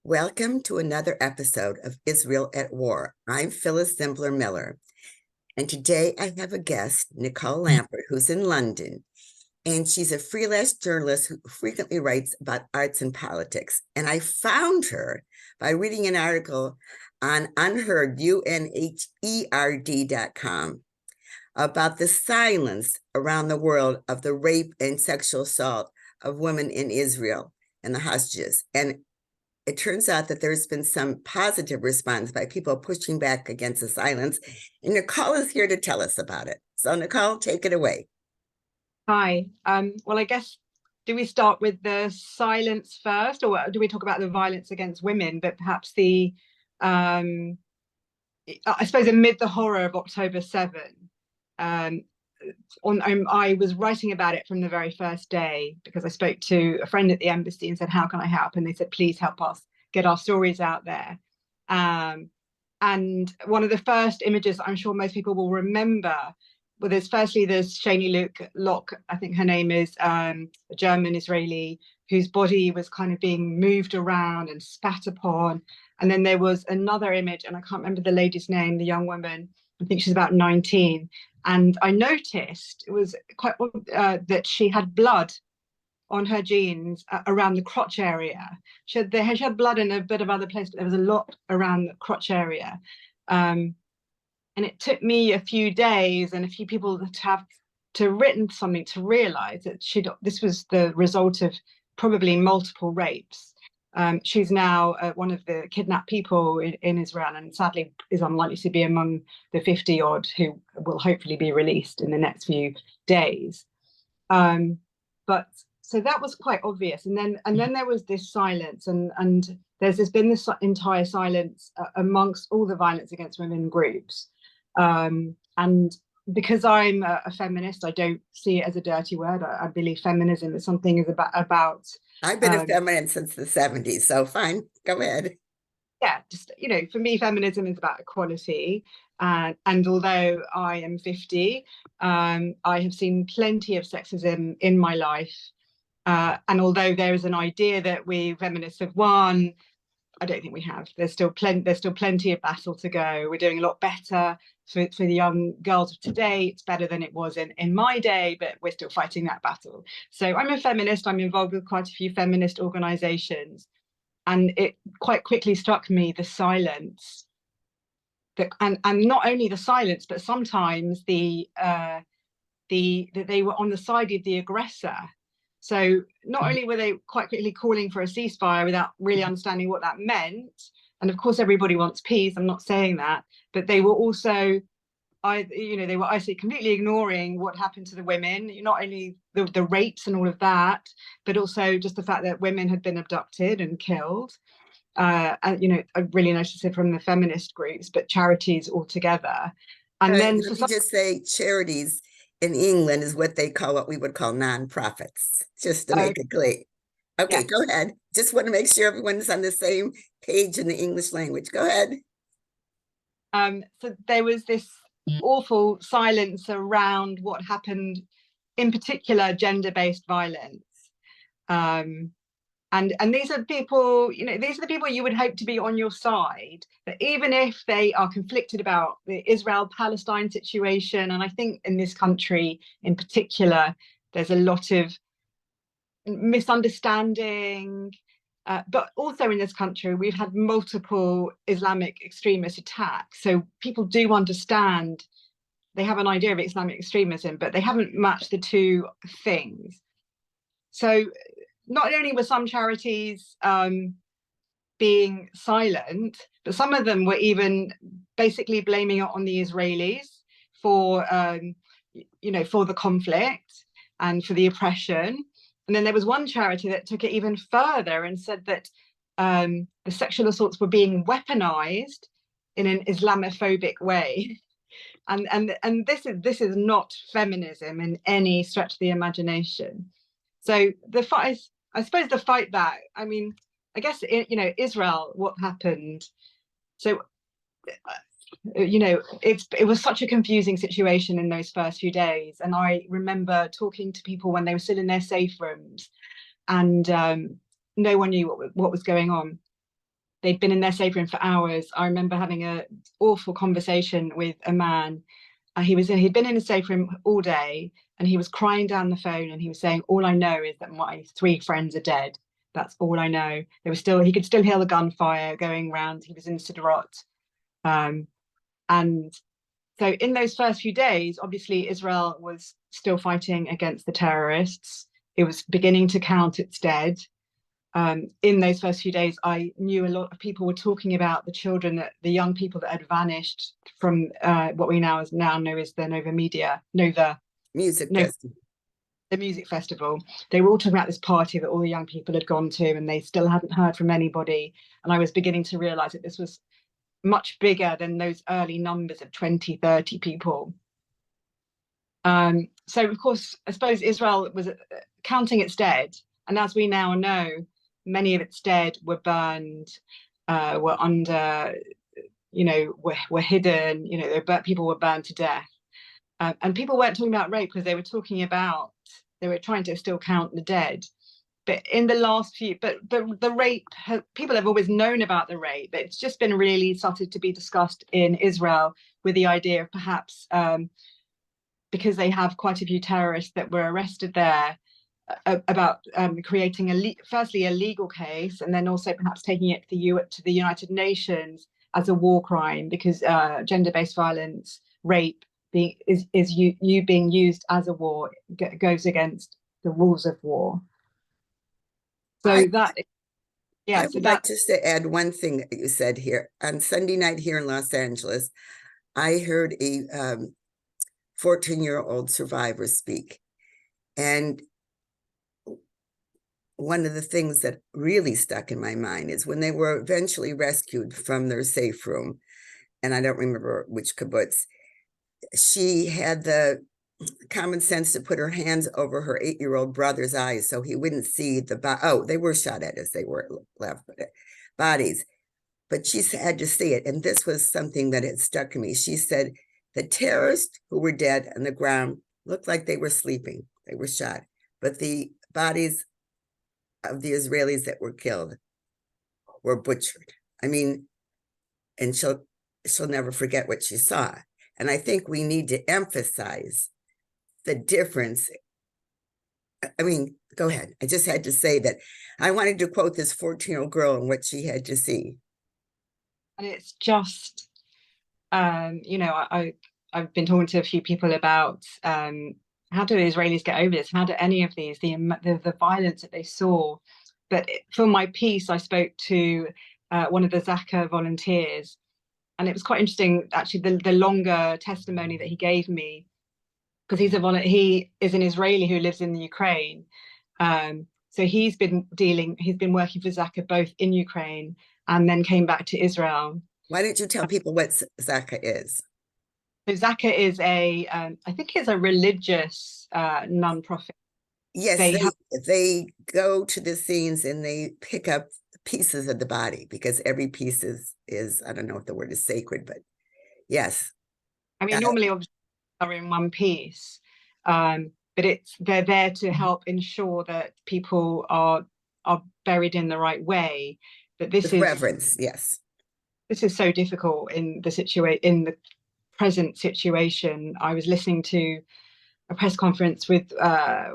Welcome to another episode of Israel at War. I'm Phyllis Zimbler Miller, and today I have a guest, Nicole Lampert, who's in London, and she's a freelance journalist who frequently writes about arts and politics. And I found her by reading an article on Unheard, UNHERD.com, about the silence around the world of the rape and sexual assault of women in Israel and the hostages. And it turns out that there's been some positive response by people pushing back against the silence. And Nicole is here to tell us about it. So Nicole, take it away. Hi. Well, I guess, do we start with the silence first, or do we talk about the violence against women? But perhaps I suppose amid the horror of October 7, I was writing about it from the very first day because I spoke to a friend at the embassy and said, how can I help? And they said, please help us get our stories out there. And one of the first images I'm sure most people will remember, well, there's Shani Locke, I think her name is, a German Israeli, whose body was kind of being moved around and spat upon. And then there was another image, and I can't remember the lady's name, the young woman, I think she's about 19. And I noticed it was quite that she had blood on her jeans around the crotch area. She had blood in a bit of other places, but there was a lot around the crotch area. And it took me a few days and a few people to have written something to realize that this was the result of probably multiple rapes. She's now one of the kidnapped people in Israel, and sadly is unlikely to be among the 50 odd who will hopefully be released in the next few days. But so that was quite obvious. And then there was this silence, and been this entire silence amongst all the violence against women groups. And because I'm a feminist, I don't see it as a dirty word. I believe feminism is something is about. I've been a feminist since the 70s, so fine, go ahead. Yeah, just, for me, feminism is about equality. And although I am 50, I have seen plenty of sexism in my life. And although there is an idea that we feminists have won, I don't think we have. There's still plenty of battle to go. We're doing a lot better for the young girls of today. It's better than it was in my day, but we're still fighting that battle. So I'm a feminist. I'm involved with quite a few feminist organizations. And it quite quickly struck me the silence. And not only the silence, but sometimes that they were on the side of the aggressor. So not only were they quite quickly calling for a ceasefire without really understanding what that meant, and of course everybody wants peace, I'm not saying that, but they were also, they were completely ignoring what happened to the women, not only the rapes and all of that, but also just the fact that women had been abducted and killed. And I really noticed it from the feminist groups, but charities altogether. And then let me just say, charities in England is what we would call nonprofits, just to make it clear. Okay, Go ahead. Just want to make sure everyone's on the same page in the English language. Go ahead. So there was this awful silence around what happened, in particular, gender-based violence. And these are people, these are the people you would hope to be on your side, that even if they are conflicted about the Israel-Palestine situation, and I think in this country in particular, there's a lot of misunderstanding, but also in this country, we've had multiple Islamic extremist attacks. So people do understand, they have an idea of Islamic extremism, but they haven't matched the two things. So not only were some charities being silent, but some of them were even basically blaming it on the Israelis for, for the conflict and for the oppression. And then there was one charity that took it even further and said that the sexual assaults were being weaponized in an Islamophobic way. And this is not feminism in any stretch of the imagination. So I suppose the fight back, I guess, Israel, what happened. So, it was such a confusing situation in those first few days. And I remember talking to people when they were still in their safe rooms, and no one knew what was going on. they'd been in their safe room for hours. I remember having a awful conversation with a man. He'd been in a safe room all day, and he was crying down the phone, and he was saying, "All I know is that my 3 friends are dead. That's all I know." He could still hear the gunfire going round. He was in Sderot. And so in those first few days, obviously Israel was still fighting against the terrorists. It was beginning to count its dead. In those first few days, I knew a lot of people were talking about the children, the young people that had vanished from what we now know is the Nova Music Nova, festival. the music festival. They were all talking about this party that all the young people had gone to, and they still hadn't heard from anybody. And I was beginning to realize that this was much bigger than those early numbers of 20, 30 people. So of course, I suppose Israel was counting its dead. And as we now know, many of its dead were burned, were under, were hidden, people were burned to death. And people weren't talking about rape because they were trying to still count the dead. But in the last few, but the rape, people have always known about the rape. It's just been really started to be discussed in Israel with the idea of perhaps because they have quite a few terrorists that were arrested there, about creating firstly a legal case, and then also perhaps taking it to the United Nations as a war crime, because gender-based violence, rape, being used as a war goes against the rules of war. So I would like just to add one thing that you said here. On Sunday night here in Los Angeles, I heard a 14-year-old survivor speak. And one of the things that really stuck in my mind is when they were eventually rescued from their safe room, and I don't remember which kibbutz, she had the common sense to put her hands over her 8-year-old brother's eyes so he wouldn't see they were shot at as they were left bodies, but she had to see it. And this was something that had stuck in me. She said the terrorists who were dead on the ground looked like they were sleeping. They were shot, but the bodies of the Israelis that were killed were butchered. I mean, and she'll never forget what she saw. And I think we need to emphasize the difference. I mean, go ahead. I just had to say that I wanted to quote this 14-year-old girl and what she had to see. And it's just, I've been talking to a few people about how do Israelis get over this? How do any of these, the violence that they saw? But for my piece, I spoke to one of the Zaka volunteers, and it was quite interesting, actually, the longer testimony that he gave me, because he is an Israeli who lives in the Ukraine. So he's been working for Zaka both in Ukraine and then came back to Israel. Why don't you tell people what Zaka is? So Zaka is I think it's a religious non-profit. Yes, they go to the scenes and they pick up pieces of the body, because every piece is I don't know if the word is sacred, but yes. I mean, normally obviously are in one piece, but they're there to help ensure that people are buried in the right way. But this is reverence, yes. This is so difficult in the present situation. I was listening to a press conference with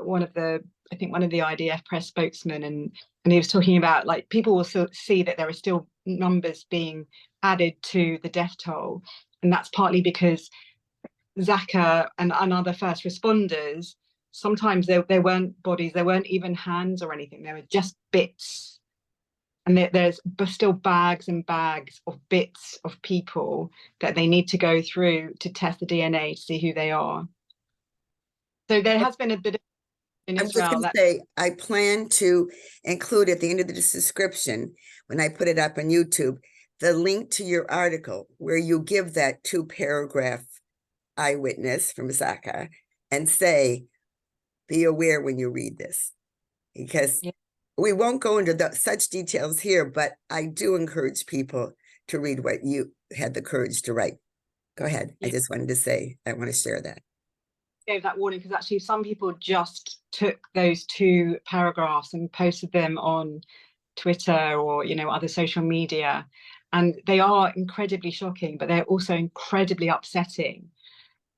one of the IDF press spokesmen, and he was talking about, like, people will still see that there are still numbers being added to the death toll, and that's partly because Zaka and other first responders, sometimes there weren't bodies, there weren't even hands or anything, there were just bits, and there's still bags and bags of bits of people that they need to go through to test the DNA to see who they are. So there has been a bit of in Israel. I plan to include at the end of this description, when I put it up on YouTube, the link to your article where you give that 2-paragraph eyewitness from Zaka and say, be aware when you read this, because we won't go into such details here, but I do encourage people to read what you had the courage to write. Go ahead. I just wanted to say, I want to share that. Gave that warning because actually some people just took those 2 paragraphs and posted them on Twitter or, you know, other social media. And they are incredibly shocking, but they're also incredibly upsetting.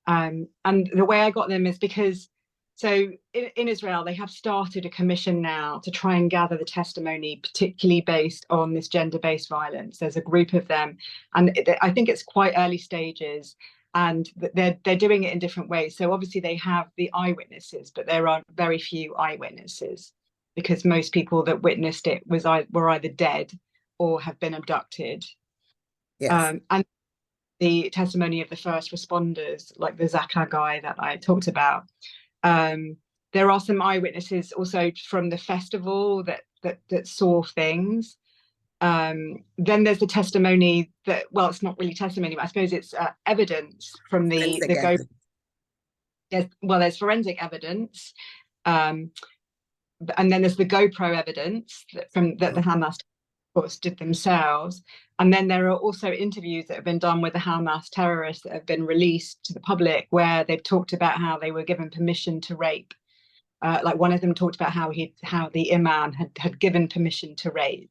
And the way I got them is because, so in Israel, they have started a commission now to try and gather the testimony, particularly based on this gender-based violence. There's a group of them, and I think it's quite early stages, and they're doing it in different ways. So obviously they have the eyewitnesses, but there are very few eyewitnesses because most people that witnessed it were either dead or have been abducted. Yes. And the testimony of the first responders, like the Zaka guy that I talked about. There are some eyewitnesses also from the festival that saw things. Then there's the testimony that, well, it's not really testimony, but I suppose it's evidence from the go. There's forensic evidence, and then there's the GoPro evidence that the Hamas course did themselves, and then there are also interviews that have been done with the Hamas terrorists that have been released to the public where they've talked about how they were given permission to rape. Like one of them talked about how the imam had given permission to rape.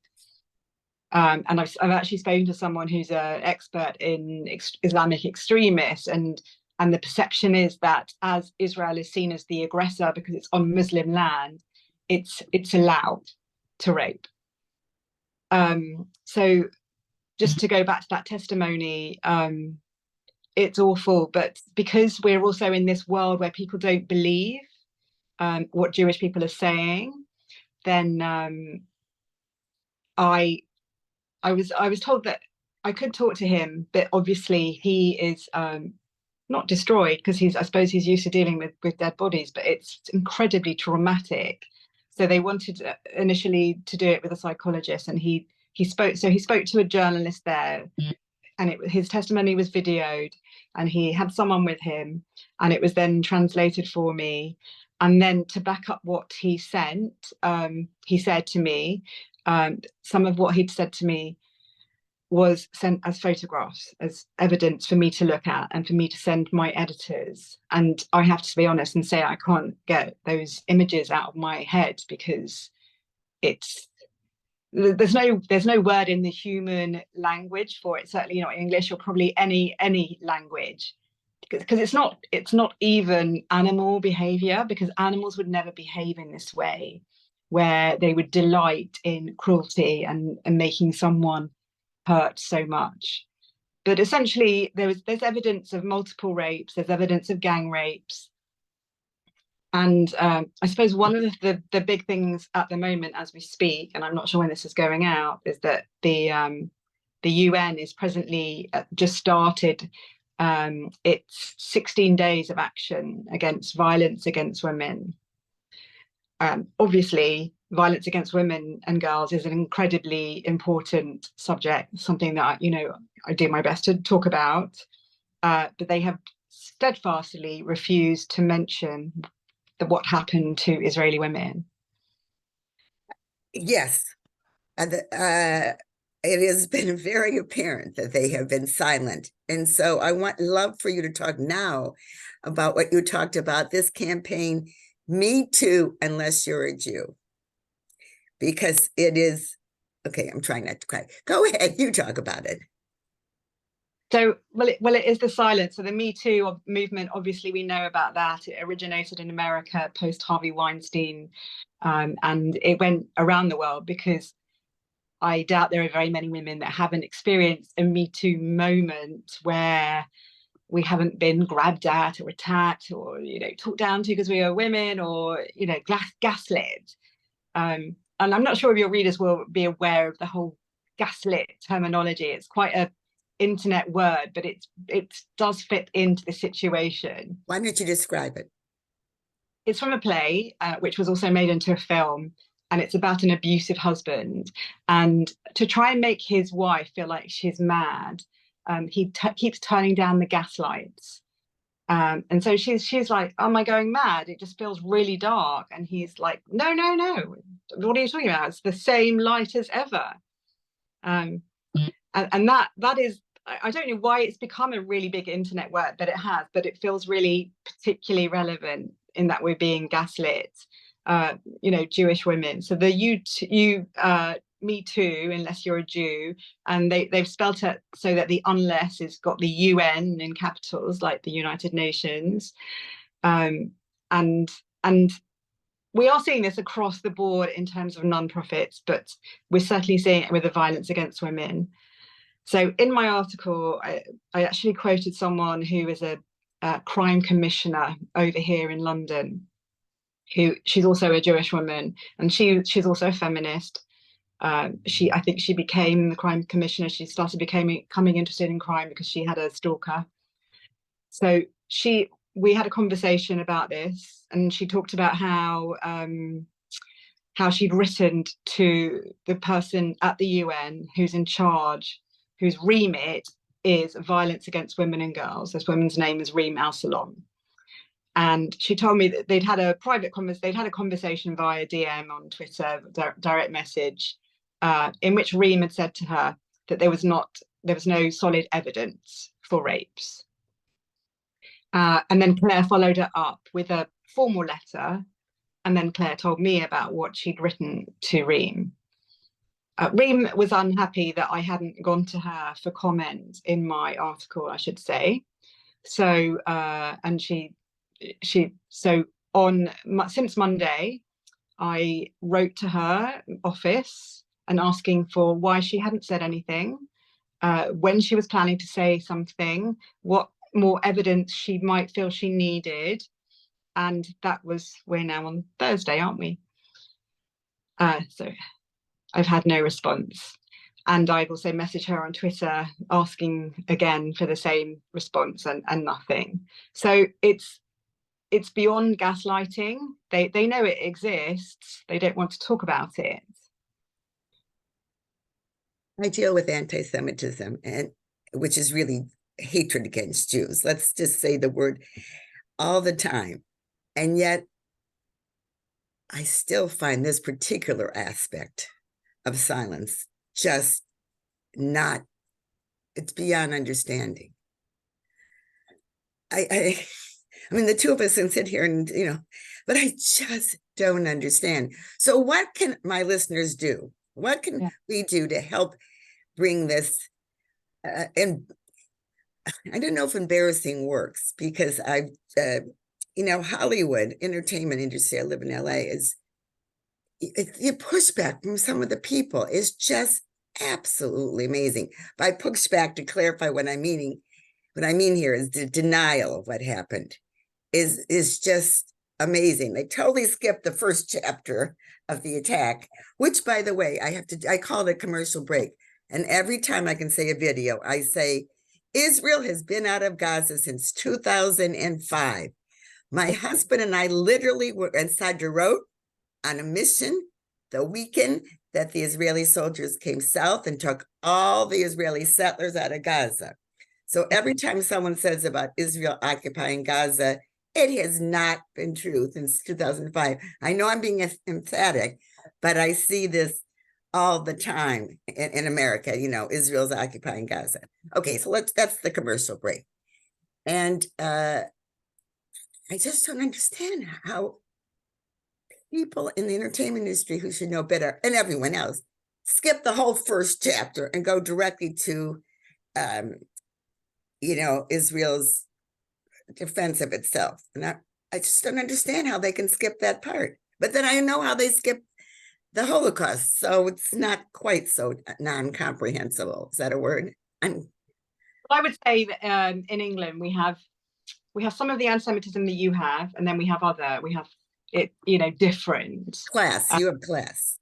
And I've actually spoken to someone who's an expert in Islamic extremists, and the perception is that as Israel is seen as the aggressor because it's on Muslim land, it's allowed to rape. So just to go back to that testimony, it's awful, but because we're also in this world where people don't believe what Jewish people are saying, then I was told that I could talk to him, but obviously he is not destroyed because I suppose he's used to dealing with dead bodies, but it's incredibly traumatic. So they wanted initially to do it with a psychologist, and he spoke to a journalist there, and his testimony was videoed, and he had someone with him, and it was then translated for me. And then to back up what he sent, he said to me, some of what he'd said to me was sent as photographs, as evidence for me to look at and for me to send my editors. And I have to be honest and say I can't get those images out of my head because there's no word in the human language for it, certainly not English or probably any language, because it's not even animal behavior, because animals would never behave in this way where they would delight in cruelty and making someone hurt so much. But essentially there's evidence of multiple rapes, there's evidence of gang rapes. And I suppose one of the big things at the moment as we speak, and I'm not sure when this is going out, is that the UN is presently just started its 16 days of action against violence against women. Obviously, violence against women and girls is an incredibly important subject, something that I do my best to talk about, but they have steadfastly refused to mention what happened to Israeli women. Yes, it has been very apparent that they have been silent, and so I love for you to talk now about what you talked about, this campaign, Me Too, Unless You're a Jew, because it is okay. I'm trying not to cry. Go ahead, you talk about it. So, it is the silence. So the Me Too movement, obviously we know about that. It originated in America post Harvey Weinstein, and it went around the world because I doubt there are very many women that haven't experienced a Me Too moment where we haven't been grabbed at or attacked or, talked down to because we are women or, gaslit. And I'm not sure if your readers will be aware of the whole gaslit terminology. It's quite a internet word, but it does fit into the situation. Why don't you describe it? It's from a play, which was also made into a film, and it's about an abusive husband. And to try and make his wife feel like she's mad, he keeps turning down the gas lights. And so she's like, am I going mad? It just feels really dark. And he's like, no. What are you talking about? It's the same light as ever. And that is, I don't know why it's become a really big internet word, but it has, but it feels really particularly relevant in that we're being gaslit, Jewish women. So the Me Too unless you're a Jew, and they've spelt it so that the unless has got the UN in capitals, like the United Nations, and and we are seeing this across the board in terms of non-profits, but we're certainly seeing it with the violence against women. So in my article, I actually quoted someone who is a crime commissioner over here in London, who she's also a Jewish woman, and she's also a feminist. I think she became the crime commissioner. She started becoming interested in crime because she had a stalker. So we had a conversation about this, and she talked about how she'd written to the person at the UN who's in charge, whose remit is violence against women and girls. This woman's name is Reem Al-Salom. And she told me that they'd had a conversation via DM on Twitter, direct message, in which Reem had said to her that there was no solid evidence for rapes. And then Claire followed it up with a formal letter, and then Claire told me about what she'd written to Reem. Reem was unhappy that I hadn't gone to her for comment in my article, I should say. So, and since Monday, I wrote to her office and asking for why she hadn't said anything, when she was planning to say something, what more evidence she might feel she needed. And we're now on Thursday, aren't we? So I've had no response. And I've also messaged her on Twitter asking again for the same response, and nothing. So it's beyond gaslighting. They know it exists. They don't want to talk about it. I deal with anti-Semitism, and which is really hatred against Jews. Let's just say the word all the time. And yet I still find this particular aspect of silence just not, it's beyond understanding. I mean, the two of us can sit here and, but I just don't understand. So what can my listeners do? What can we do to help bring this, and I don't know if embarrassing works, because I've, Hollywood entertainment industry, I live in LA, the pushback from some of the people is just absolutely amazing. By pushback, to clarify what I mean here is the denial of what happened is just amazing. They totally skipped the first chapter of the attack, which, by the way, I call it a commercial break. And every time I can say a video, I say, Israel has been out of Gaza since 2005. My husband and I literally were, and Sandra wrote, on a mission the weekend that the Israeli soldiers came south and took all the Israeli settlers out of Gaza. So every time someone says about Israel occupying Gaza, it has not been true since 2005. I know I'm being emphatic, but I see this all the time in America. Israel's occupying Gaza. Okay, so that's the commercial break. And I just don't understand how people in the entertainment industry who should know better, and everyone else, skip the whole first chapter and go directly to, Israel's defense of itself. And I just don't understand how they can skip that part. But then I know how they skip the Holocaust, so it's not quite so non-comprehensible. Is that a word? I would say that in England we have some of the anti-Semitism that you have, and then we have it, different class. You have class.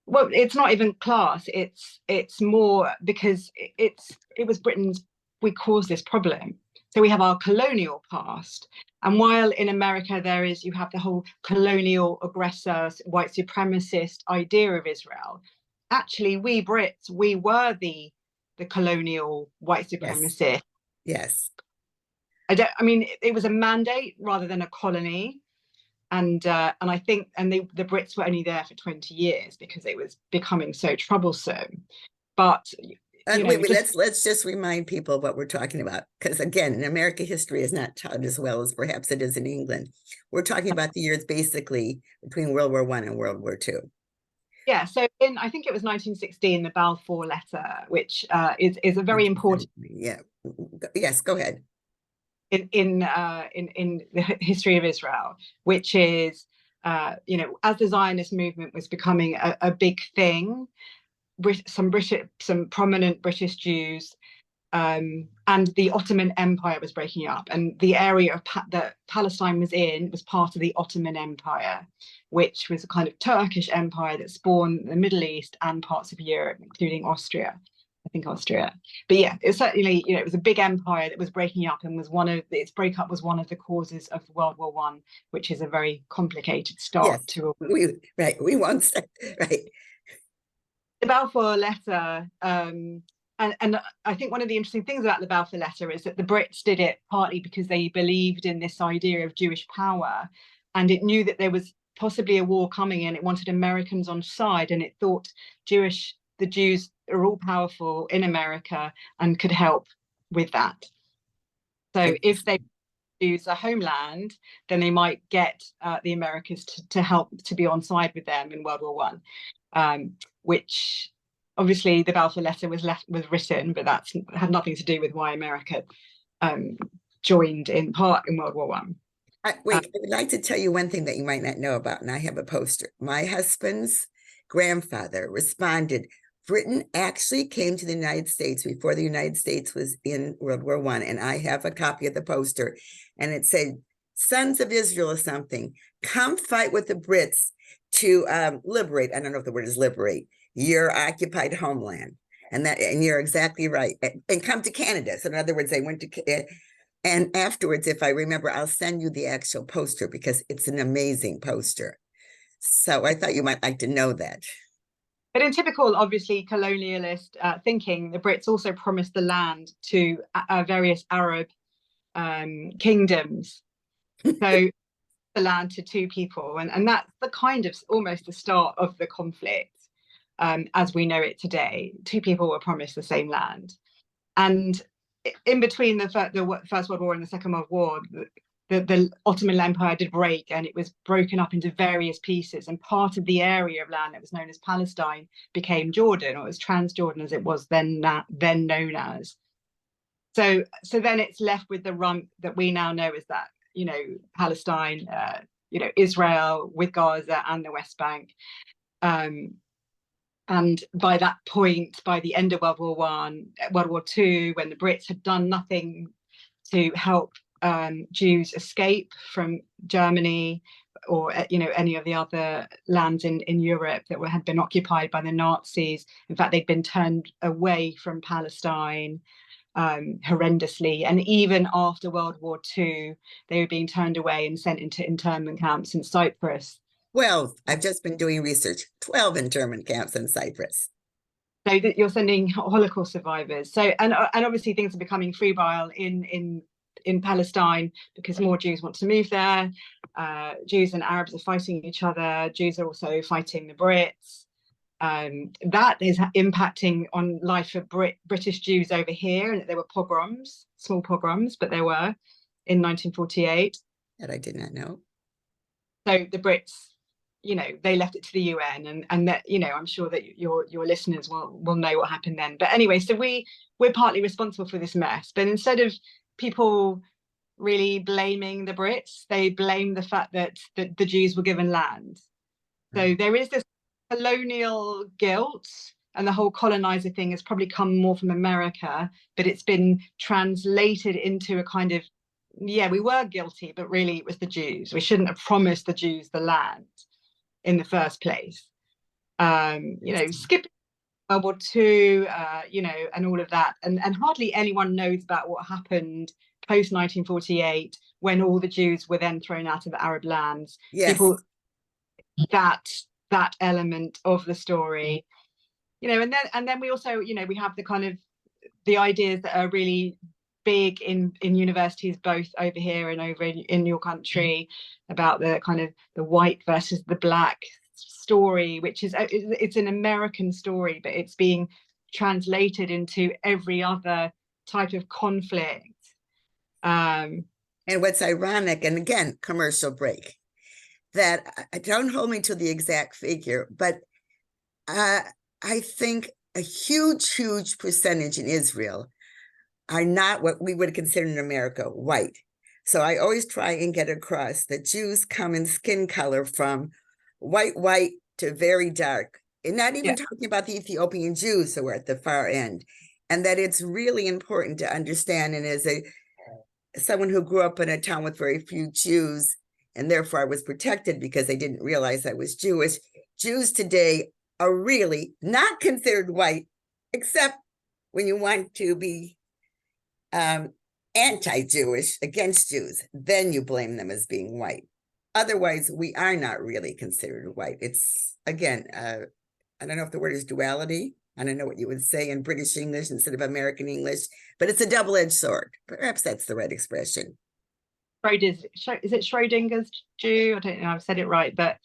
Well, it's not even class. It's more because it was Britain's. We caused this problem. So we have our colonial past, and while in America you have the whole colonial aggressor, white supremacist idea of Israel. Actually, we Brits, we were the colonial white supremacist. Yes. It was a mandate rather than a colony. And I think, the Brits were only there for 20 years because it was becoming so troublesome. But let's just remind people what we're talking about, because again, in America, history is not taught as well as perhaps it is in England. We're talking about the years basically between World War I and World War II. Yeah, so in I think it was 1916, the Balfour Letter, which is a very important Yeah. Yes, go ahead. In the history of Israel, which is as the Zionist movement was becoming a big thing, some prominent British Jews and the Ottoman Empire was breaking up, and the area of that Palestine was in was part of the Ottoman Empire, which was a kind of Turkish empire that spawned the Middle East and parts of Europe, including Austria. I think Austria, but yeah, it certainly it was a big empire that was breaking up, and was one of its breakup was one of the causes of World War One, which is a very complicated start Yes, to we won't say, right. The Balfour Letter, and I think one of the interesting things about the Balfour Letter is that the Brits did it partly because they believed in this idea of Jewish power, and it knew that there was possibly a war coming, and it wanted Americans on side, and it thought the Jews are all powerful in America and could help with that. So if they choose a homeland, then they might get the Americans to help to be on side with them in World War One, which obviously the Balfour Letter was written, but that had nothing to do with why America joined in part in World War One. Wait, I would like to tell you one thing that you might not know about, and I have a poster. My husband's grandfather responded. Britain actually came to the United States before the United States was in World War One, and I have a copy of the poster, and it said, "Sons of Israel" or something, come fight with the Brits to liberate. I don't know if the word is liberate your occupied homeland, and you're exactly right, and come to Canada. So in other words, they went to. And afterwards, if I remember, I'll send you the actual poster because it's an amazing poster. So I thought you might like to know that. But in typical, obviously, colonialist thinking, the Brits also promised the land to various Arab kingdoms. So the land to two people, and that's the kind of almost the start of the conflict as we know it today. Two people were promised the same land, and in between the First World War and the Second World War, the Ottoman Empire did break, and it was broken up into various pieces, and part of the area of land that was known as Palestine became Jordan, or it was Transjordan as it was then known as. So then it's left with the rump that we now know as that, Palestine, Israel with Gaza and the West Bank. And by that point, by the end of World War One, World War Two, when the Brits had done nothing to help Jews escape from Germany or any of the other lands in Europe that had been occupied by the Nazis. In fact, they'd been turned away from Palestine horrendously, and even after World War II, they were being turned away and sent into internment camps in Cyprus. 12. I've just been doing research. 12 internment camps in Cyprus. So that you're sending Holocaust survivors. So and obviously things are becoming febrile in Palestine because more Jews want to move there. Jews and Arabs are fighting each other. Jews are also fighting the Brits. That is impacting on life of British Jews over here, and there were pogroms, small pogroms, but there were in 1948. That I did not know. So the Brits, they left it to the UN, and that, I'm sure that your listeners will know what happened then. But anyway, so we're partly responsible for this mess. But instead of people really blaming the Brits, they blame the fact that the Jews were given land. So there is this colonial guilt, and the whole colonizer thing has probably come more from America, but it's been translated into a kind of, we were guilty, but really it was the Jews. We shouldn't have promised the Jews the land in the first place. Skipping World War II, and all of that, and hardly anyone knows about what happened post 1948 when all the Jews were then thrown out of the Arab lands. Yes. People, that element of the story, and then we also, we have the kind of the ideas that are really big in universities, both over here and over in your country, about the kind of the white versus the black story, which is it's an American story, but it's being translated into every other type of conflict. And what's ironic, and again, commercial break, that don't hold me to the exact figure, but I think a huge percentage in Israel are not what we would consider in America white. So I always try and get across that Jews come in skin color from white to very dark, and not even Yeah. talking about the Ethiopian Jews who are at the far end. And that it's really important to understand. And as someone who grew up in a town with very few Jews, and therefore I was protected because they didn't realize I was Jewish, Jews today are really not considered white, except when you want to be anti-Jewish against Jews, then you blame them as being white. Otherwise, we are not really considered white. It's, again, I don't know if the word is duality. I don't know what you would say in British English instead of American English, but it's a double-edged sword. Perhaps that's the right expression. Is it Schrodinger's Jew? I don't know, I've said it right, but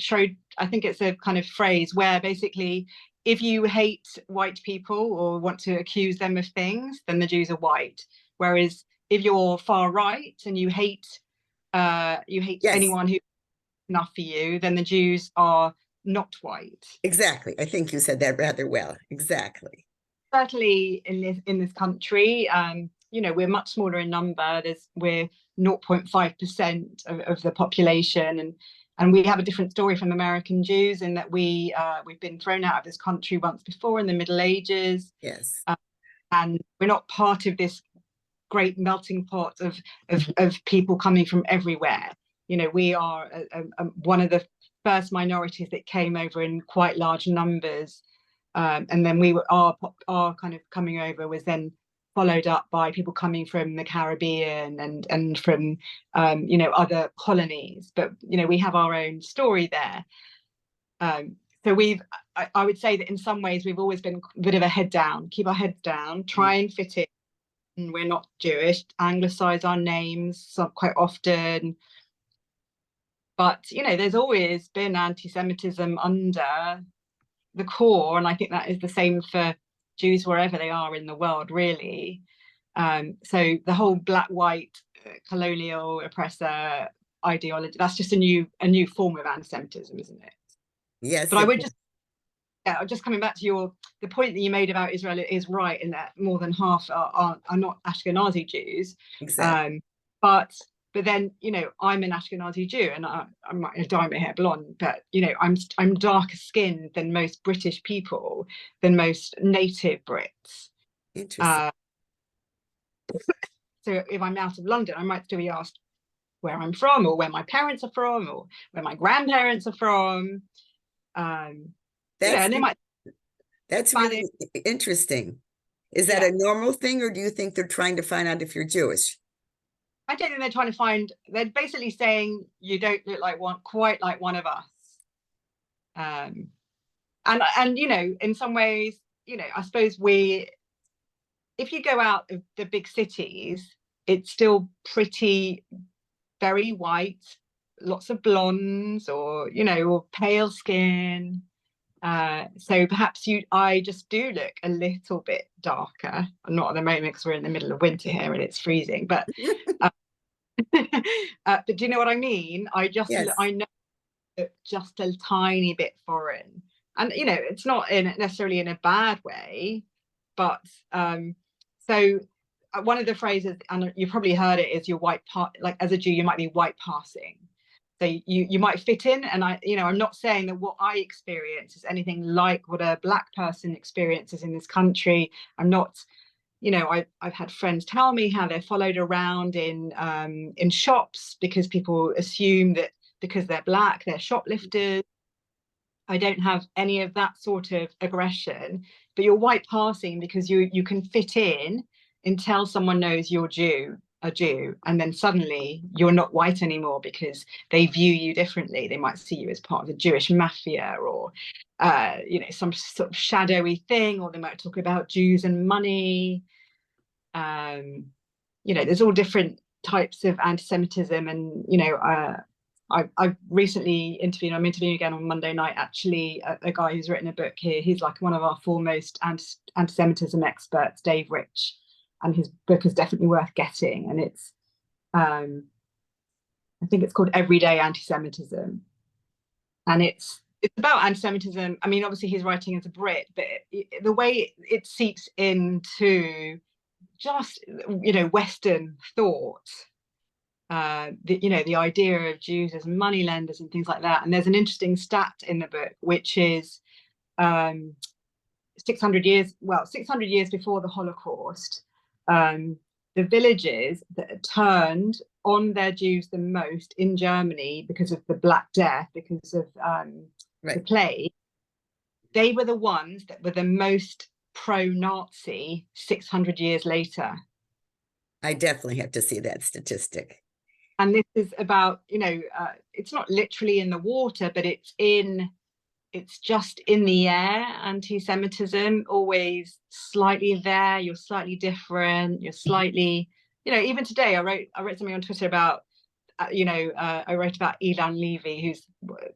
I think it's a kind of phrase where basically if you hate white people or want to accuse them of things, then the Jews are white. Whereas if you're far right and you hate Yes, anyone who's enough for you, then the Jews are not white. exactly. I think you said that rather well. Exactly. Certainly in this country, we're much smaller in number. We're 0.5% of the population, and we have a different story from American Jews in that we've been thrown out of this country once before in the Middle Ages. Yes. And we're not part of this great melting pot of people coming from everywhere. We are one of the first minorities that came over in quite large numbers. And then our kind of coming over was then followed up by people coming from the Caribbean and from other colonies. But we have our own story there. So I would say that in some ways we've always been a bit of a head down, keep our heads down, try and fit in. We're not Jewish, anglicize our names quite often. But there's always been anti-Semitism under the core, and I think that is the same for Jews wherever they are in the world, really. So the whole black-white colonial oppressor ideology, that's just a new form of anti-Semitism, isn't it? Yes. But I would just coming back to the point that you made about Israel is right in that more than half are not Ashkenazi Jews. Exactly. But then I'm an Ashkenazi Jew, and I might dye my hair blonde, but I'm darker skinned than most British people, than most native Brits. Interesting. So if I'm out of London, I might still be asked where I'm from, or where my parents are from, or where my grandparents are from. And they might. That's really interesting. Is that a normal thing, or do you think they're trying to find out if you're Jewish? I don't think they're trying to find. They're basically saying you don't look like quite like one of us. And in some ways, I suppose if you go out of the big cities, it's still very white, lots of blondes, or pale skin. So perhaps I just do look a little bit darker. Not at the moment because we're in the middle of winter here and it's freezing. But but do you know what I mean? Yes. I know just a tiny bit foreign, and it's not necessarily in a bad way, but so one of the phrases, and you probably heard it, is you're like as a Jew you might be white passing. So you might fit in, and I'm not saying that what I experience is anything like what a black person experiences in this country. I'm not, I've had friends tell me how they're followed around in shops because people assume that because they're black, they're shoplifters. I don't have any of that sort of aggression, but you're white passing because you can fit in until someone knows you're a Jew, and then suddenly you're not white anymore because they view you differently. They might see you as part of the Jewish mafia, or some sort of shadowy thing, or they might talk about Jews and money. There's all different types of anti-Semitism, and I've recently interviewed. I'm interviewing again on Monday night, actually, a guy who's written a book here. He's like one of our foremost anti-Semitism experts, Dave Rich, and his book is definitely worth getting. And it's, I think it's called Everyday Anti-Semitism, and it's about anti-Semitism. I mean, obviously he's writing as a Brit, but the way it seeps into just, Western thought, the idea of Jews as moneylenders and things like that. And there's an interesting stat in the book, which is 600 years before the Holocaust, the villages that turned on their Jews the most in Germany because of the Black Death, because of the plague, they were the ones that were the most pro-Nazi 600 years later. I definitely have to see that statistic. And this is about, it's not literally in the water, but it's just in the air. Anti-Semitism, always slightly there. You're slightly different. You're slightly, even today, I wrote something on Twitter about, I wrote about Ilan Levy, who's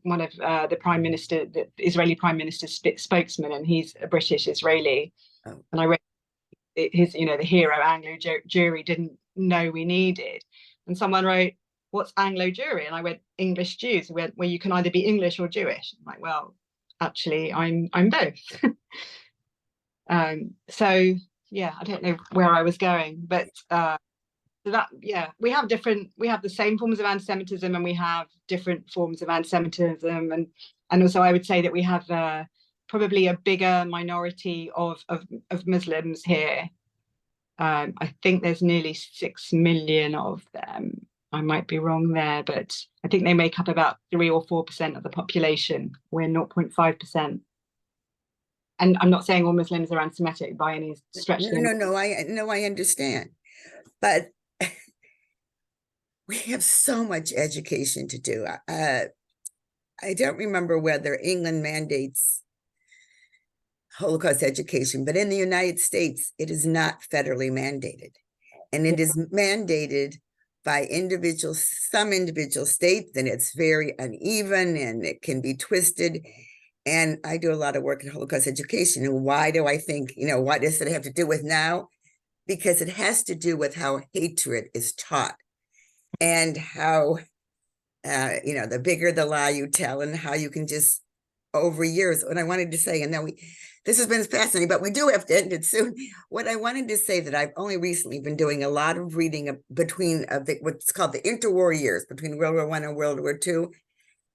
one of the Israeli Prime Minister's spokesman, and he's a British Israeli. Oh. And I wrote his, the hero Anglo Jewry didn't know we needed. And someone wrote, "What's Anglo Jewry?" And I went, "English Jews." Where you can either be English or Jewish. I'm like, well, actually, I'm both. So yeah, I don't know where I was going, but so that, yeah, we have the same forms of anti-Semitism, and we have different forms of anti-Semitism, and also I would say that we have probably a bigger minority of Muslims here. I think there's nearly 6 million of them. I might be wrong there, but I think they make up about 3 or 4% of the population. We're 0.5%. And I'm not saying all Muslims are anti-Semitic by any stretch. No, I understand. But we have so much education to do. I don't remember whether England mandates Holocaust education, but in the United States, it is not federally mandated. And it is mandated by some individual states, and it's very uneven and it can be twisted. And I do a lot of work in Holocaust education. And why do I think, what does it have to do with now? Because it has to do with how hatred is taught, and how, the bigger the lie you tell, and how you can just, over years, what I wanted to say, and then this has been fascinating, but we do have to end it soon. What I wanted to say, that I've only recently been doing a lot of reading between what's called the interwar years, between World War I and World War II.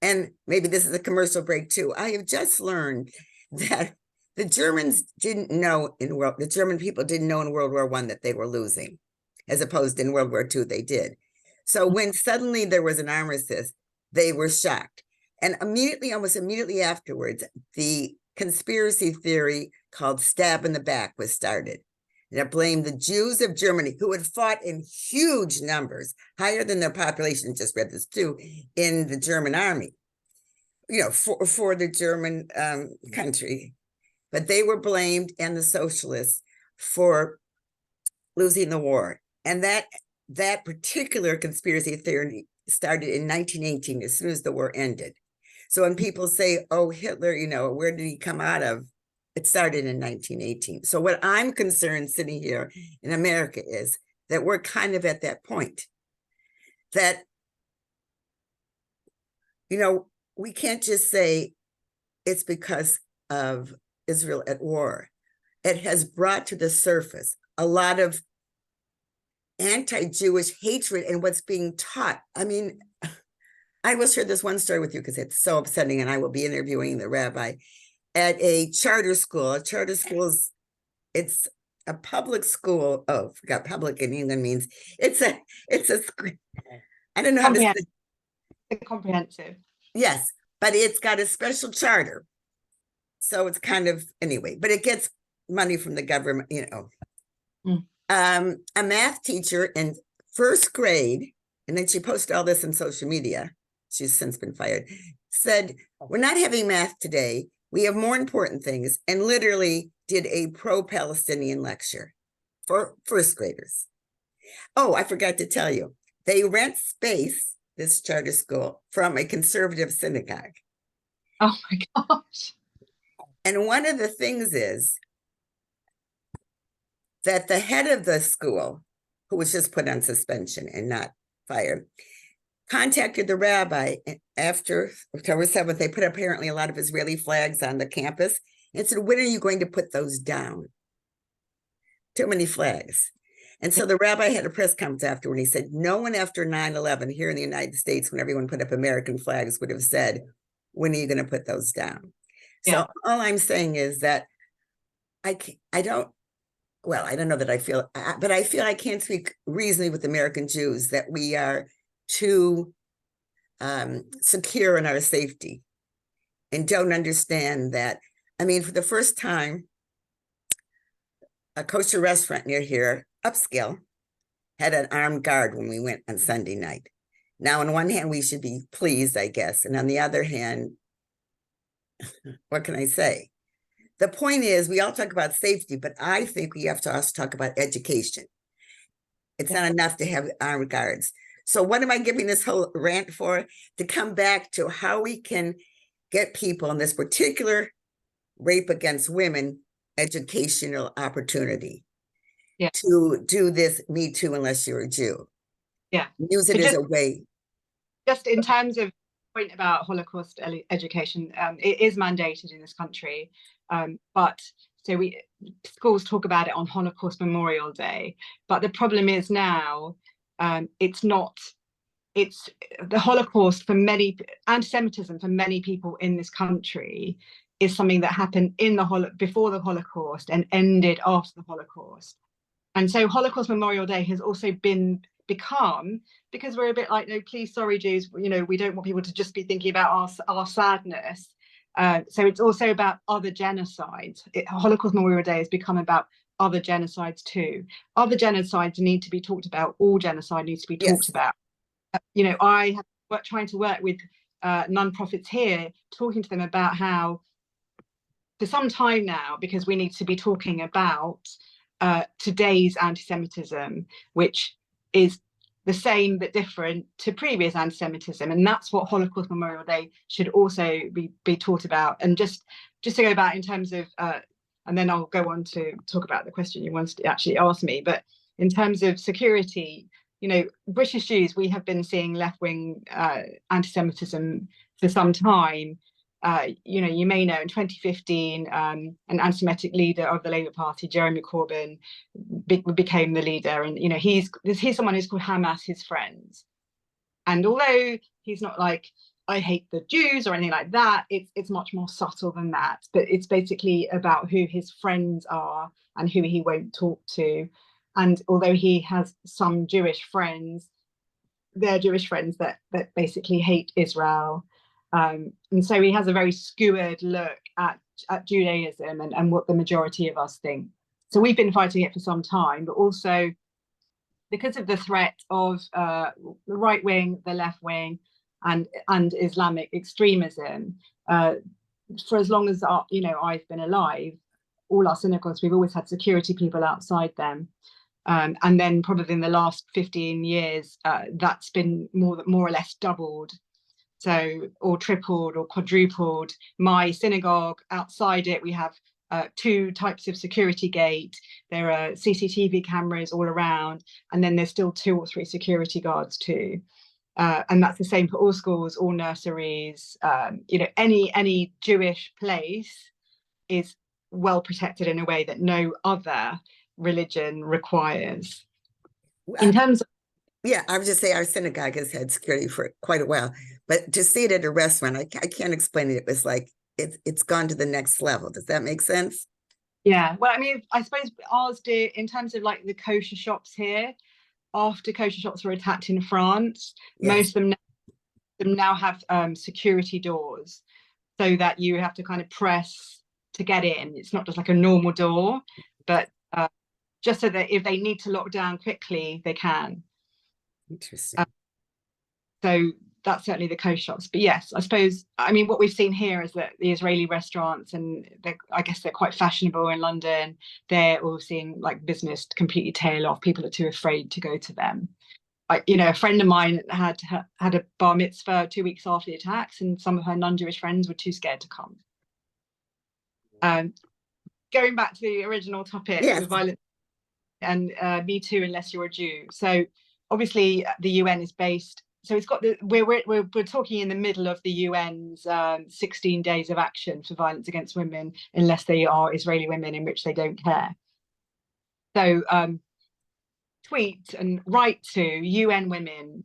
And maybe this is a commercial break too. I have just learned that the Germans the German people didn't know in World War I that they were losing, as opposed in World War II, they did. So when suddenly there was an armistice, they were shocked. And almost immediately afterwards, the conspiracy theory called Stab in the Back was started. And it blamed the Jews of Germany, who had fought in huge numbers, higher than their population, just read this too, in the German army, for the German country. But they were blamed, and the socialists, for losing the war. And that particular conspiracy theory started in 1918, as soon as the war ended. So when people say, oh, Hitler, where did he come out of? It started in 1918. So what I'm concerned sitting here in America is that we're kind of at that point, that, we can't just say it's because of Israel at war. It has brought to the surface a lot of anti-Jewish hatred and what's being taught. I mean, I will share this one story with you because it's so upsetting, and I will be interviewing the rabbi at a charter school. A charter school it's a public school. Oh, I forgot public in England means. It's a I don't know how to say. Comprehensive. Yes, but it's got a special charter. So it's kind of, anyway, but it gets money from the government, A math teacher in first grade, and then she posted all this on social media, she's since been fired, said, we're not having math today. We have more important things, and literally did a pro-Palestinian lecture for first graders. Oh, I forgot to tell you, they rent space, this charter school, from a conservative synagogue. Oh my gosh. And one of the things is that the head of the school, who was just put on suspension and not fired, contacted the rabbi after October 7th. They put apparently a lot of Israeli flags on the campus and said, when are you going to put those down? Too many flags. And so the rabbi had a press conference afterward. He said, no one after 9/11 here in the United States, when everyone put up American flags, would have said, when are you going to put those down? So Yeah. all I'm saying is that I don't know that I feel, but I feel I can't speak reasonably with American Jews that we are too secure in our safety and don't understand that. I mean, for the first time, a kosher restaurant near here, upscale, had an armed guard when we went on Sunday night. Now, on one hand, we should be pleased, I guess. And on the other hand, what can I say? The point is, we all talk about safety, but I think we have to also talk about education. It's not enough to have armed guards. So what am I giving this whole rant for? To come back to how we can get people in this particular rape against women educational opportunity. Yeah. To do this Me Too unless you're a Jew. Yeah. Use it as a way. Just in terms of point about Holocaust education, it is mandated in this country, but so schools talk about it on Holocaust Memorial Day. But the problem is now, it's the Holocaust for many, anti-Semitism for many people in this country is something that happened before the Holocaust and ended after the Holocaust. And so Holocaust Memorial Day has also become, because we're a bit like, no, please, sorry, Jews, we don't want people to just be thinking about our sadness. So it's also about other genocides. Holocaust Memorial Day has become about other genocides too. Other genocides need to be talked about. All genocide needs to be talked about. I have trying to work with nonprofits here, talking to them about how for some time now, because we need to be talking about today's anti-Semitism, which is the same but different to previous anti-Semitism, and that's what Holocaust Memorial Day should also be taught about. And just to go back in terms of, and then I'll go on to talk about the question you wanted to actually ask me. But in terms of security, British Jews, we have been seeing left-wing anti-Semitism for some time. You may know in 2015, an anti-Semitic leader of the Labour Party, Jeremy Corbyn, became the leader. And, he's someone who's called Hamas his friends. And although he's not like, I hate the Jews or anything like that, it's much more subtle than that. But it's basically about who his friends are and who he won't talk to. And although he has some Jewish friends, they're Jewish friends that basically hate Israel. And so he has a very skewered look at Judaism and what the majority of us think. So we've been fighting it for some time, but also because of the threat of the right wing, the left wing, and Islamic extremism, for as long as I've been alive, all our synagogues, we've always had security people outside them. And then probably in the last 15 years, that's been more or less doubled. So, or tripled or quadrupled. My synagogue, outside it, we have 2 types of security gate. There are CCTV cameras all around, and then there's still 2 or 3 security guards too. And that's the same for all schools, all nurseries. Any Jewish place is well protected in a way that no other religion requires. In terms of I would just say our synagogue has had security for quite a while, but to see it at a restaurant, I can't explain it. It was like, it's gone to the next level. Does that make sense? Yeah, well, I mean, I suppose ours did in terms of like the kosher shops here. After kosher shops were attacked in France, most of them now have security doors, so that you have to kind of press to get in. It's not just like a normal door, but just so that if they need to lock down quickly, they can. Interesting. So that's certainly the kosher shops. But yes, I suppose, I mean, what we've seen here is that the Israeli restaurants, and I guess they're quite fashionable in London, they're all seeing like business completely tail off. People are too afraid to go to them. A friend of mine had a bar mitzvah 2 weeks after the attacks, and some of her non-Jewish friends were too scared to come. Going back to the original topic, the violence and Me Too unless you're a Jew. So obviously the UN is based so it's got the we're talking in the middle of the UN's 16 days of action for violence against women unless they are Israeli women, in which they don't care. So tweet and write to UN women,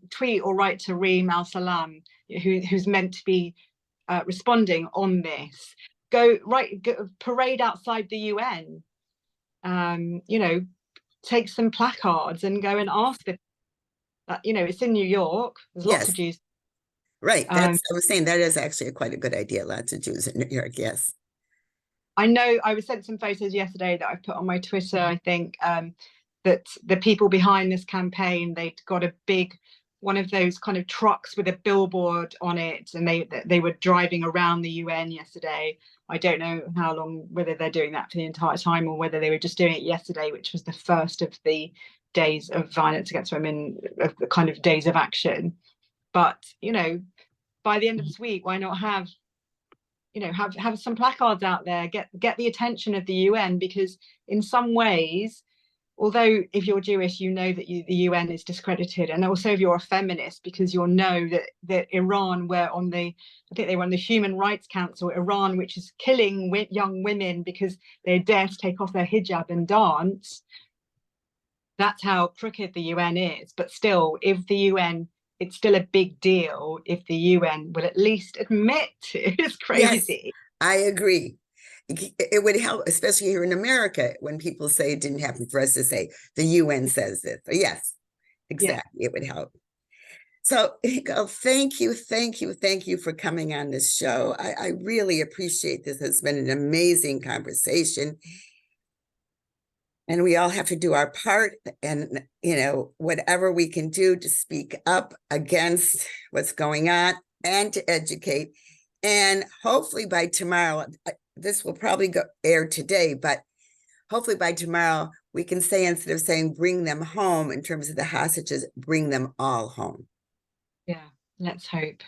tweet or write to Reem Al Salam, who's meant to be responding on this. Go parade outside the UN. You know, take some placards and go and ask them. You know, it's in New York. There's lots of Jews. Right. I was saying that is actually quite a good idea. Lots of Jews in New York. Yes. I know I was sent some photos yesterday that I put on my Twitter, I think, that the people behind this campaign, they'd got a big, one of those kind of trucks with a billboard on it, and they were driving around the UN yesterday. I don't know how long, whether they're doing that for the entire time or whether they were just doing it yesterday, which was the first of the days of violence against women, of the kind of days of action. But, you know, by the end of this week, why not have, you know, have some placards out there, get the attention of the UN, because in some ways, although if you're Jewish, you know that the UN is discredited, and also if you're a feminist, because you'll know that Iran were on the, I think they were on the Human Rights Council, Iran, which is killing young women because they dare to take off their hijab and dance. That's how crooked the UN is. But still, if the UN, it's still a big deal if the UN will at least admit it's crazy. Yes, I agree. It would help, especially here in America, when people say it didn't happen, for us to say the UN says this. So yes, exactly. Yeah. It would help. So, thank you for coming on this show. I really appreciate this. It's been an amazing conversation. And we all have to do our part, and, you know, whatever we can do to speak up against what's going on and to educate. And hopefully by tomorrow, this will probably air today, but hopefully by tomorrow we can say, instead of saying bring them home in terms of the hostages, bring them all home. Yeah, let's hope.